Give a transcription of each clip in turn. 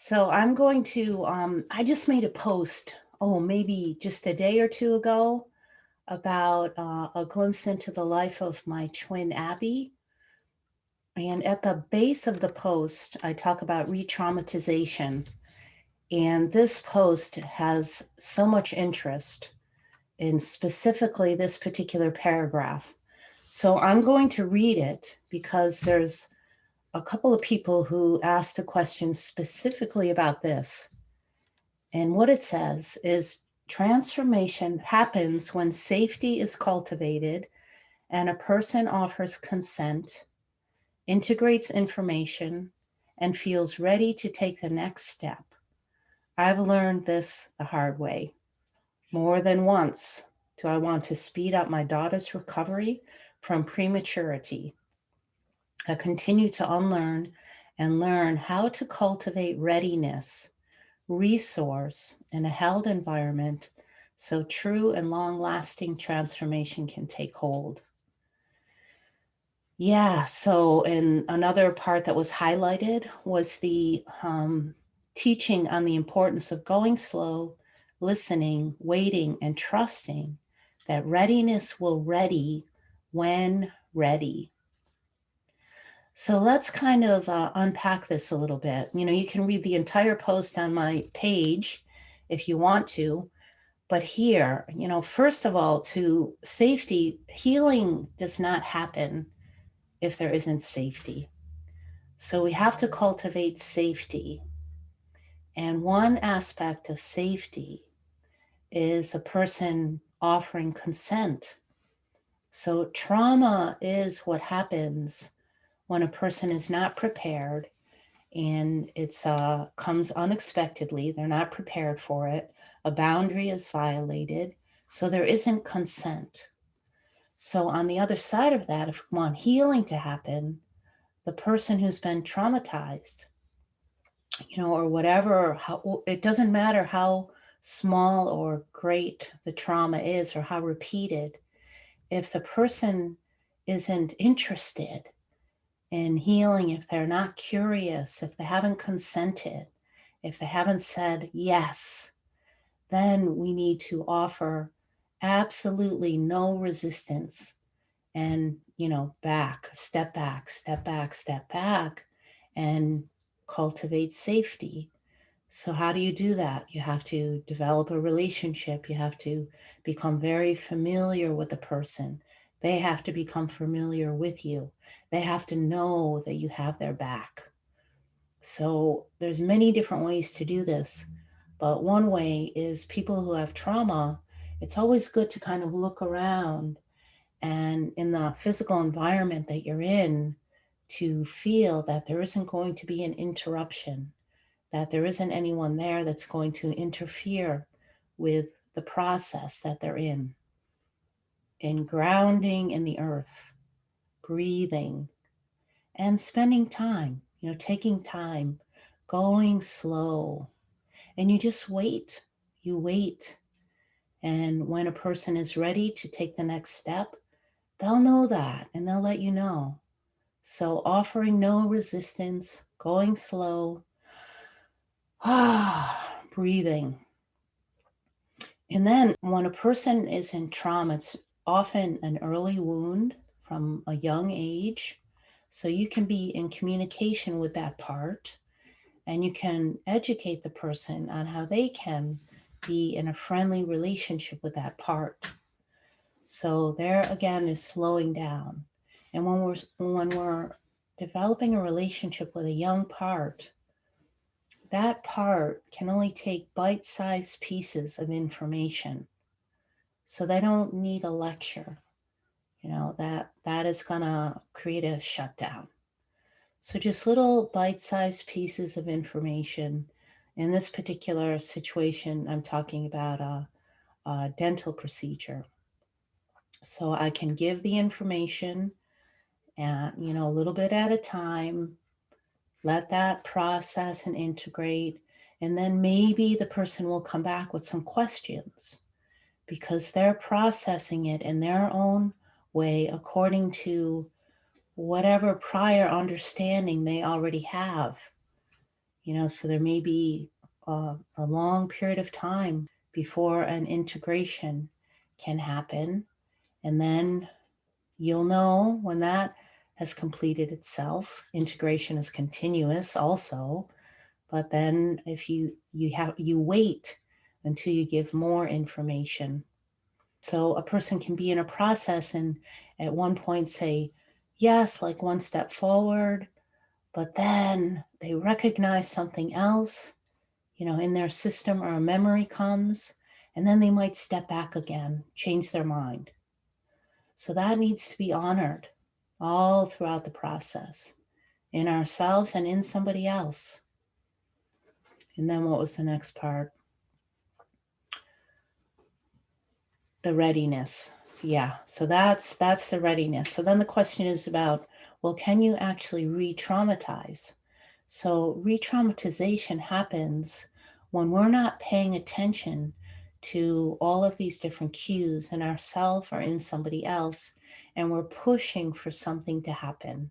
So I'm going to, I just made a post, maybe just a day or two ago about a glimpse into the life of my twin Abby. And at the base of the post, I talk about re-traumatization. And this post has so much interest in specifically this particular paragraph. So I'm going to read it because there's a couple of people who asked a question specifically about this. And what it says is transformation happens when safety is cultivated and a person offers consent, integrates information, and feels ready to take the next step. I've learned this the hard way. More than once do I want to speed up my daughter's recovery from prematurity. I continue to unlearn and learn how to cultivate readiness, resource in a held environment so true and long-lasting transformation can take hold. Yeah, so and another part that was highlighted was the teaching on the importance of going slow, listening, waiting, and trusting that readiness will ready when ready. So let's kind of unpack this a little bit. You can read the entire post on my page if you want to. But here, first of all, to safety, healing does not happen if there isn't safety. So we have to cultivate safety. And one aspect of safety is a person offering consent. So trauma is what happens when a person is not prepared and it's comes unexpectedly. They're not prepared for it. A boundary is violated, so there isn't consent. So on the other side of that, if we want healing to happen, the person who's been traumatized, or whatever, it doesn't matter how small or great the trauma is or how repeated, if the person isn't interested in healing, if they're not curious, if they haven't consented, if they haven't said yes, then we need to offer absolutely no resistance and, step back, step back, step back, and cultivate safety. So, how do you do that? You have to develop a relationship. You have to become very familiar with the person. They have to become familiar with you. They have to know that you have their back. So, there's many different ways to do this. But one way is people who have trauma, it's always good to kind of look around and in the physical environment that you're in to feel that there isn't going to be an interruption, that there isn't anyone there that's going to interfere with the process that they're in grounding in the earth, breathing, and spending time, taking time, going slow. And you just wait, you wait. And when a person is ready to take the next step, they'll know that and they'll let you know. So offering no resistance, going slow, breathing. And then when a person is in trauma, it's often an early wound from a young age. So you can be in communication with that part and you can educate the person on how they can be in a friendly relationship with that part. So there again is slowing down. And when we're developing a relationship with a young part, that part can only take bite-sized pieces of information. So they don't need a lecture, that is gonna create a shutdown. So just little bite-sized pieces of information. In this particular situation, I'm talking about a dental procedure. So I can give the information and, a little bit at a time, let that process and integrate. And then maybe the person will come back with some questions because they're processing it in their own way according to whatever prior understanding they already have. So there may be a long period of time before an integration can happen. And then you'll know when that has completed itself. Integration is continuous also, but then if you wait until you give more information. So a person can be in a process and at one point say, yes, like one step forward, but then they recognize something else, in their system, or a memory comes, and then they might step back again, change their mind. So that needs to be honored all throughout the process, in ourselves and in somebody else. And then what was the next part? The readiness. Yeah, so that's the readiness. So then the question is about, well, can you actually re-traumatize? So re-traumatization happens when we're not paying attention to all of these different cues in ourselves or in somebody else, and we're pushing for something to happen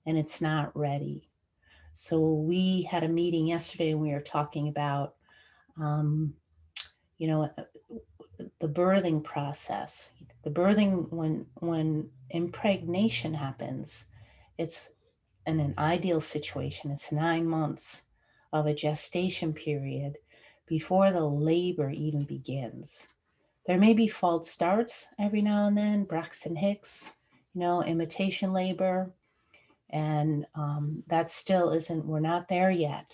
and it's not ready. So we had a meeting yesterday and we were talking about, you know, the birthing process. The birthing, when impregnation happens, it's in an ideal situation, it's 9 months of a gestation period before the labor even begins. There may be false starts every now and then, Braxton Hicks, imitation labor, and that still isn't, we're not there yet.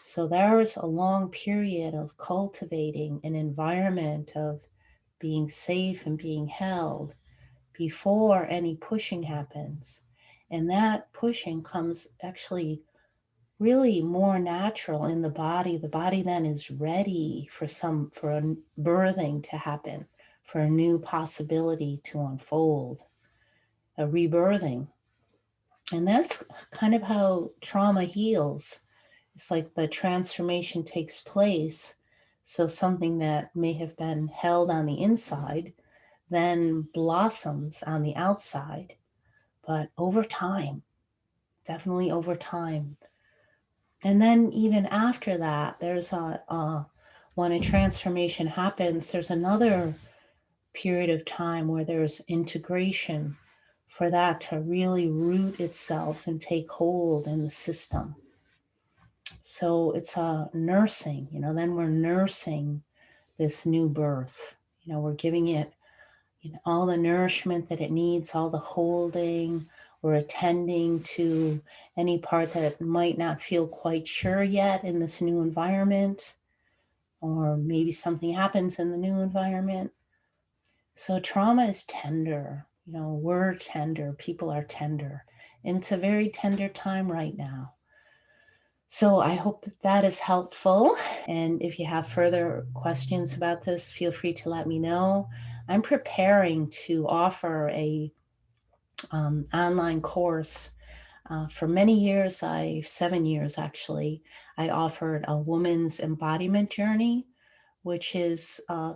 So there's a long period of cultivating an environment of being safe and being held before any pushing happens. And that pushing comes actually really more natural in the body. The body then is ready for a birthing to happen, for a new possibility to unfold, a rebirthing. And that's kind of how trauma heals. It's like the transformation takes place. So something that may have been held on the inside then blossoms on the outside. But over time, definitely over time. And then even after that, there's when a transformation happens, there's another period of time where there's integration for that to really root itself and take hold in the system. So it's a nursing, then we're nursing this new birth. We're giving it all the nourishment that it needs, all the holding. We're attending to any part that it might not feel quite sure yet in this new environment, or maybe something happens in the new environment. So trauma is tender. We're tender. People are tender. And it's a very tender time right now. So I hope that is helpful. And if you have further questions about this, feel free to let me know. I'm preparing to offer a online course. For many years, 7 years actually, I offered a woman's embodiment journey, which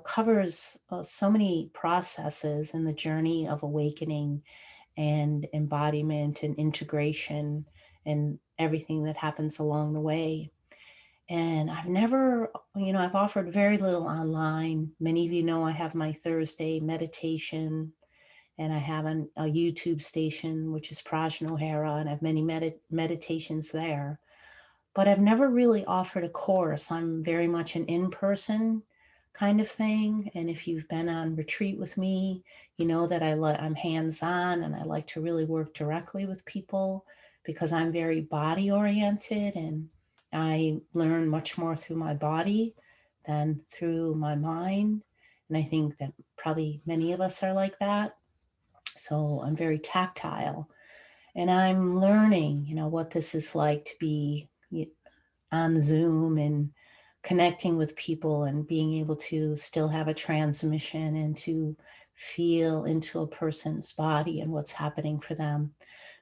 covers so many processes in the journey of awakening and embodiment and integration and everything that happens along the way. And I've offered very little online. Many of you know I have my Thursday meditation, and I have a YouTube station, which is Prajna O'Hara, and I have many meditations there. But I've never really offered a course. I'm very much an in-person kind of thing. And if you've been on retreat with me, you know that I'm hands-on and I like to really work directly with people because I'm very body-oriented and I learn much more through my body than through my mind. And I think that probably many of us are like that. So I'm very tactile. And I'm learning, what this is like to be on Zoom and connecting with people and being able to still have a transmission and to feel into a person's body and what's happening for them.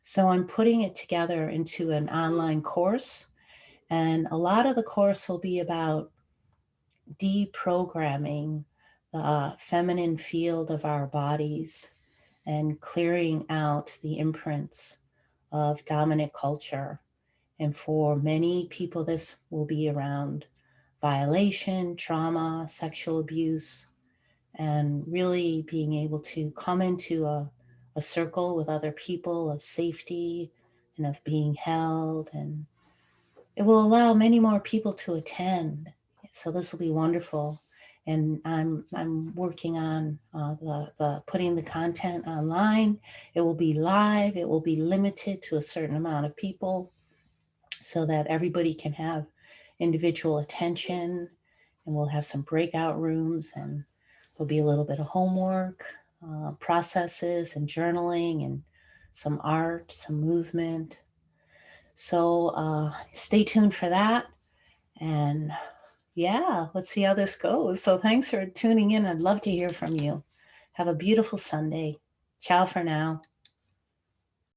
So I'm putting it together into an online course. And a lot of the course will be about deprogramming the feminine field of our bodies and clearing out the imprints of dominant culture And for many people, this will be around violation, trauma, sexual abuse, and really being able to come into a circle with other people of safety and of being held. And it will allow many more people to attend. So this will be wonderful. And I'm working on the putting the content online. It will be live. It will be limited to a certain amount of people, so that everybody can have individual attention. And we'll have some breakout rooms, and there'll be a little bit of homework, processes, and journaling, and some art, some movement. So stay tuned for that. And yeah, let's see how this goes. So thanks for tuning in. I'd love to hear from you. Have a beautiful Sunday. Ciao for now.